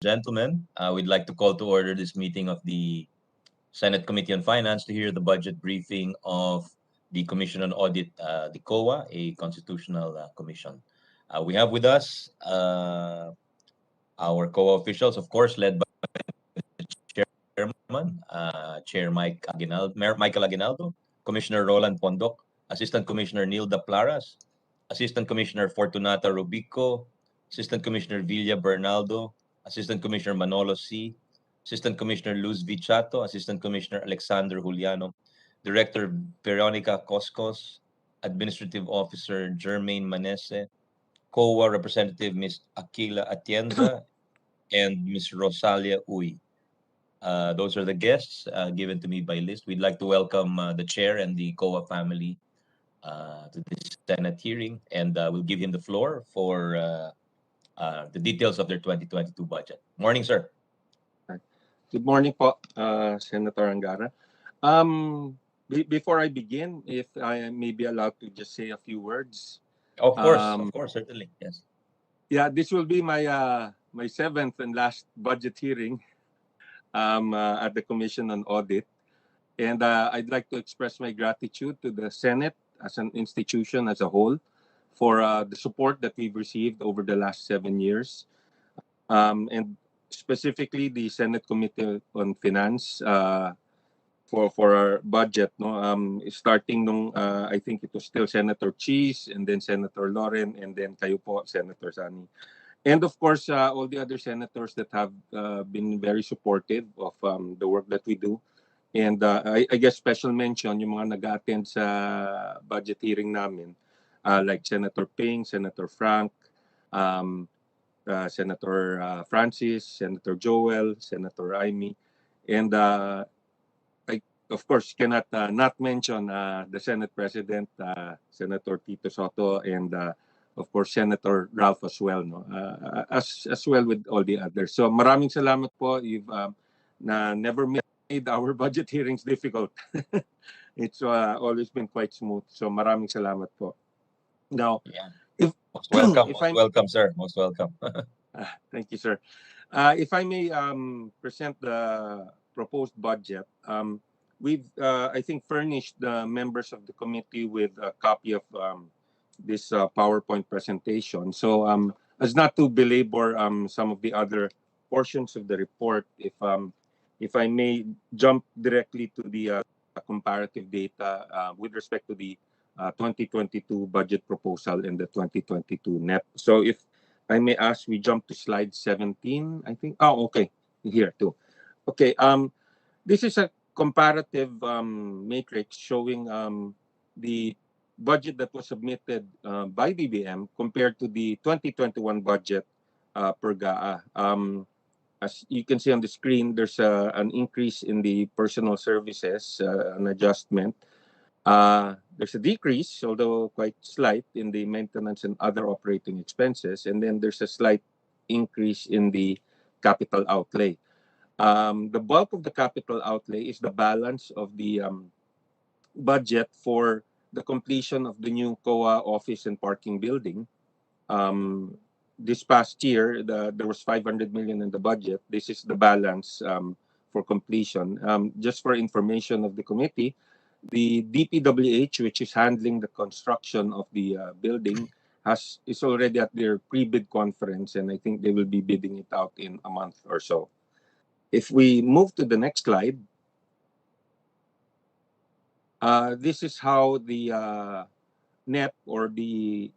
gentlemen, we'd like to call to order this meeting of the Senate Committee on Finance to hear the budget briefing of the Commission on Audit, the COA, a constitutional commission. We have with us our COA officials, of course, led by the Chairman, Chair Michael Aguinaldo, Commissioner Roland Pondok, Assistant Commissioner Nilda Plaras, Assistant Commissioner Fortunata Rubico, Assistant Commissioner Villa Bernaldo, Assistant Commissioner Manolo C., Assistant Commissioner Luz Vichato, Assistant Commissioner Alexander Juliano, Director Veronica Coscos, Administrative Officer Jermaine Manese, COA Representative Ms. Aquila Atienza, and Ms. Rosalia Uy. Those are the guests given to me by list. We'd like to welcome the chair and the COA family to this Senate hearing, and we'll give him the floor for the details of their 2022 budget. Morning, sir. Good morning po, Senator Angara. Before I begin, if I may be allowed to just say a few words. Of course, certainly, yes. Yeah, this will be my my seventh and last budget hearing at the Commission on Audit. And I'd like to express my gratitude to the Senate as an institution as a whole for the support that we've received over the last 7 years. And specifically the Senate Committee on Finance for our budget. No? Starting nung, I think it was still Senator Cheese, and then Senator Loren, and then kayo po, Senator Sani. And of course, all the other senators that have been very supportive of the work that we do. And I guess special mention yung mga nag-attend sa budget hearing namin, like Senator Ping, Senator Frank, Senator Francis, Senator Joel, Senator Amy, and I, of course, cannot not mention the Senate President, Senator Tito Soto, and of course, Senator Ralph as well, no? As well with all the others. So maraming salamat po. You've never made our budget hearings difficult. It's always been quite smooth. So maraming salamat po. Now, yeah. Most welcome, welcome, sir. Most welcome. Thank you, sir. If I may present the proposed budget, we've, I think, furnished the members of the committee with a copy of this PowerPoint presentation. So as not to belabor some of the other portions of the report, if I may jump directly to the comparative data with respect to the 2022 budget proposal and the 2022 NEP. So if I may ask, we jump to slide 17, I think. Oh, okay, here too. Okay, this is a comparative matrix showing the budget that was submitted by DBM compared to the 2021 budget per GAA. As you can see on the screen, there's an increase in the personal services, an adjustment. There's a decrease, although quite slight, in the maintenance and other operating expenses. And then there's a slight increase in the capital outlay. The bulk of the capital outlay is the balance of the budget for the completion of the new COA office and parking building. This past year, there was 500 million in the budget. This is the balance for completion. Just for information of the committee, the DPWH, which is handling the construction of the building, is already at their pre-bid conference, and I think they will be bidding it out in a month or so. If we move to the next slide, this is how the NEP, or the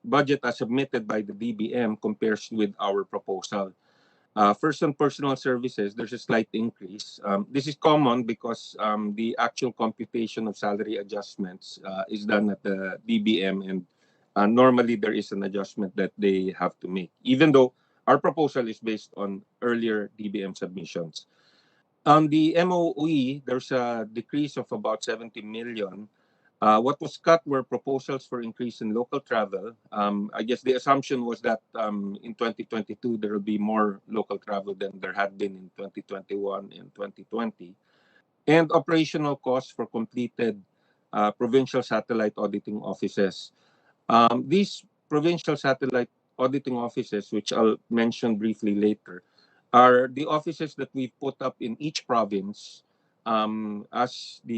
budget as submitted by the DBM, compares with our proposal. First, on personal services, there's a slight increase. This is common because the actual computation of salary adjustments is done at the DBM, and normally there is an adjustment that they have to make, even though our proposal is based on earlier DBM submissions. On the MOE, there's a decrease of about 70 million. What was cut were proposals for increase in local travel. I guess the assumption was that in 2022, there will be more local travel than there had been in 2021 and 2020. And operational costs for completed provincial satellite auditing offices. These provincial satellite auditing offices, which I'll mention briefly later, are the offices that we put up in each province, as the,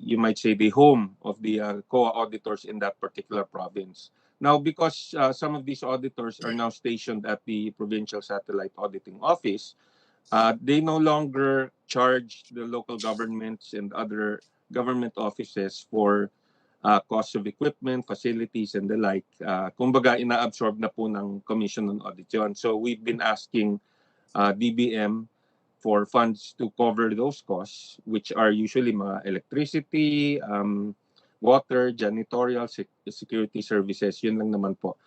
you might say, the home of the COA auditors in that particular province. Now, because some of these auditors are now stationed at the Provincial Satellite Auditing Office, they no longer charge the local governments and other government offices for cost of equipment, facilities, and the like. Kumbaga, ina-absorb na po ng Commission on Audit yun. So we've been asking DBM for funds to cover those costs, which are usually mga electricity, water, janitorial, security services. Yun lang naman po.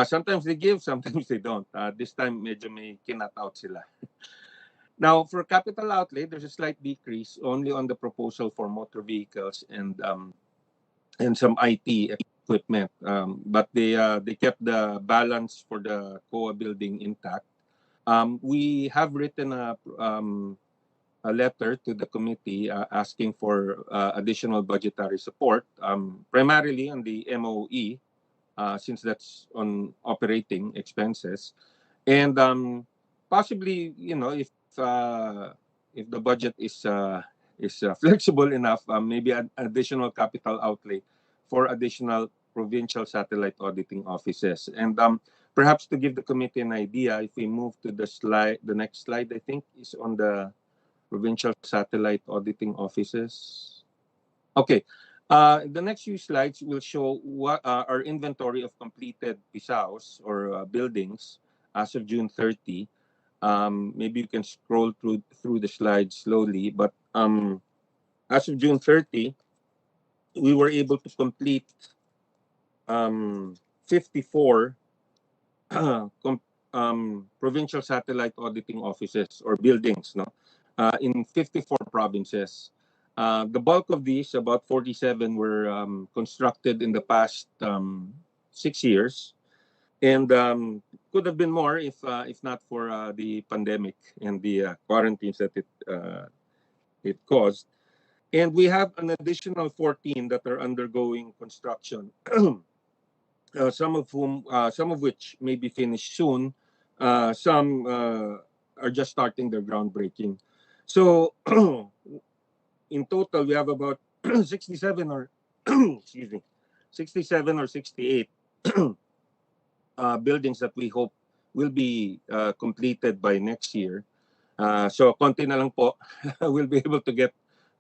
Sometimes they give, sometimes they don't. This time, medyo may kinat out sila. Now, for capital outlay, there's a slight decrease only on the proposal for motor vehicles and some IT equipment. But they kept the balance for the COA building intact. We have written a letter to the committee asking for additional budgetary support, primarily on the MOE, since that's on operating expenses, and possibly, if the budget is flexible enough, maybe an additional capital outlay for additional provincial satellite auditing offices. And perhaps to give the committee an idea, if we move to the next slide, I think, is on the provincial satellite auditing offices. Okay. The next few slides will show what our inventory of completed PISAOs or buildings as of June 30. Maybe you can scroll through the slides slowly, but as of June 30, we were able to complete 54 provincial satellite auditing offices or buildings, in 54 provinces. The bulk of these, about 47, were constructed in the past 6 years, and could have been more if not for the pandemic and the quarantines that it caused. And we have an additional 14 that are undergoing construction. Some of which may be finished soon. Some are just starting their groundbreaking. So, in total, we have about 67 or 67 or 68 buildings that we hope will be completed by next year. So, konti na lang po we'll be able to get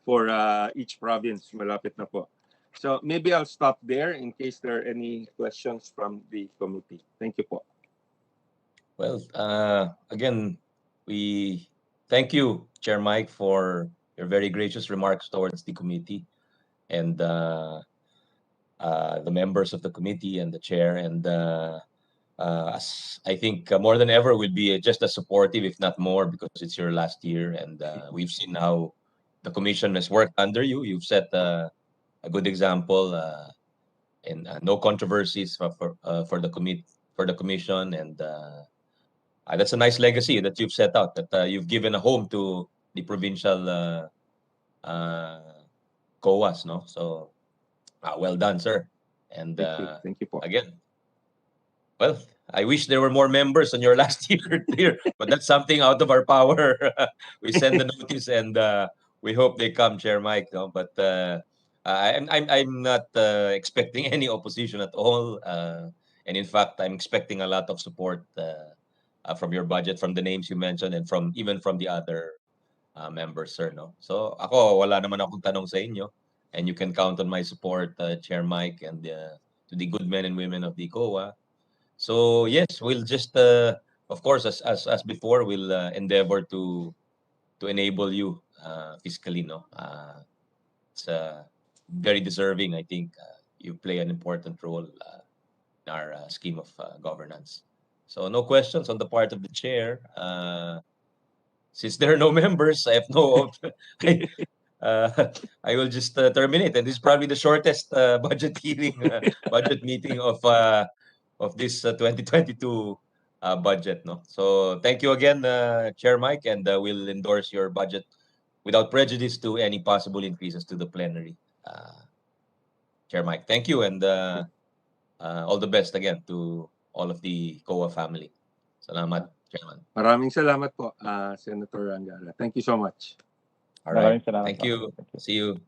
for each province. Malapit na po. So maybe I'll stop there in case there are any questions from the committee. Thank you po. Well, again, we thank you, Chair Mike, for your very gracious remarks towards the committee and the members of the committee and the chair. And as I think more than ever, we'll be just as supportive, if not more, because it's your last year. And we've seen how the commission has worked under you. You've set a good example, and no controversies for the commission, and that's a nice legacy that you've set out. That you've given a home to the provincial COAs, no? So, well done, sir. And Thank you po. again, well, I wish there were more members on your last year, but that's something out of our power. We send the notice, and we hope they come, Chair Mike. No? But I'm not expecting any opposition at all, and in fact, I'm expecting a lot of support from your budget, from the names you mentioned, and even from the other members, sir. No, so ako wala naman akong tanong sa inyo, and you can count on my support, Chair Mike, and to the good men and women of the COA. So yes, we'll just, of course, as before, we'll endeavor to enable you fiscally. No, it's very deserving. I think you play an important role in our scheme of governance. So no questions on the part of the chair. Since there are no members, I have no. I will just terminate, and this is probably the shortest budget hearing, budget meeting of this 2022 budget. No, so thank you again, Chair Mike, and we'll endorse your budget without prejudice to any possible increases to the plenary. Chair Mike, thank you, and all the best again to all of the COA family. Salamat, Chairman. Maraming salamat po, Senator Angara. Thank you so much. All right. Maraming salamat Thank po. you. Thank you. See you.